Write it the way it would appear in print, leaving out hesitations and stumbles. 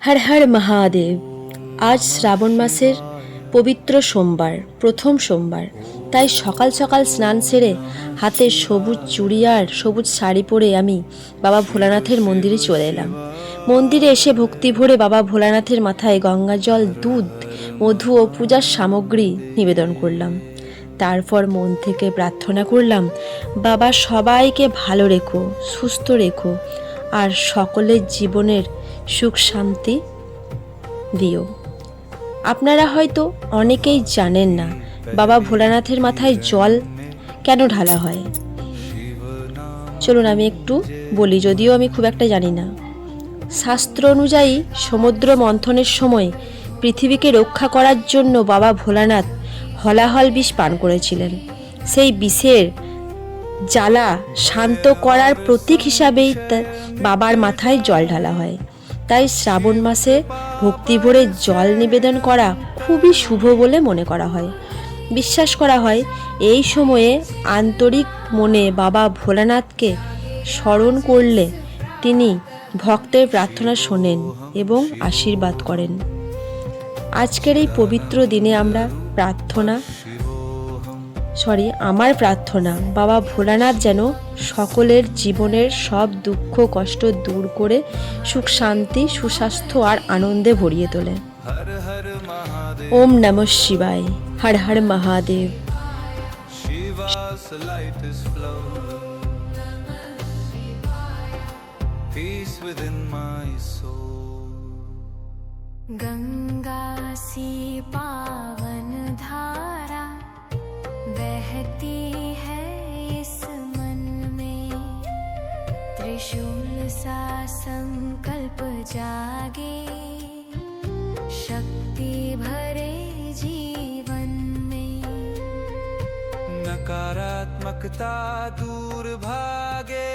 হর হর মহাদেব। আজ শ্রাবণ মাসের পবিত্র সোমবার, প্রথম সোমবার। তাই সকাল সকাল স্নান সেরে হাতে সবুজ চুড়ি আর সবুজ শাড়ি পরে আমি বাবা ভোলানাথের মন্দিরে চলে এলাম। মন্দিরে এসে ভক্তি ভরে বাবা ভোলানাথের মাথায় গঙ্গা জল, দুধ, মধু ও পূজার সামগ্রী নিবেদন করলাম। তারপর মন থেকে প্রার্থনা করলাম, বাবা সবাইকে ভালো রেখো, সুস্থ রেখো আর সকলের জীবনের সুখ শান্তি দিও। আপনারা হয়তো অনেকেই জানেন না বাবা ভোলানাথের মাথায় জল কেন ঢালা হয়। চলুন আমি একটু বলি, যদিও আমি খুব একটা জানি না। শাস্ত্র অনুযায়ী সমুদ্র মন্থনের সময় পৃথিবীকে রক্ষা করার জন্য বাবা ভোলানাথ হলাহল বিষ পান করেছিলেন। সেই বিষের জ্বালা শান্ত করার প্রতীক হিসাবেই বাবার মাথায় জল ঢালা হয়। তাই শ্রাবণ মাসে ভক্তি ভরে জল নিবেদন করা খুবই শুভ বলে মনে করা হয়। বিশ্বাস করা হয় এই সময়ে আন্তরিক মনে বাবা ভোলানাথকে স্মরণ করলে তিনি ভক্তের প্রার্থনা শোনেন এবং আশীর্বাদ করেন। আজকের এই পবিত্র দিনে আমার প্রার্থনা বাবা ভোলানাথ যেন সকলের জীবনের সব দুঃখ কষ্ট দূর করে সুখ শান্তি, সুস্বাস্থ্য আর আনন্দে ভরিয়ে তোলে। ওম নমঃ শিবায়। হর হর মহাদেব। गंगा सी पावन धारा बहती है इस मन में, त्रिशूल सा संकल्प जागे, शक्ति भरे जीवन में, नकारात्मकता दूर भागे,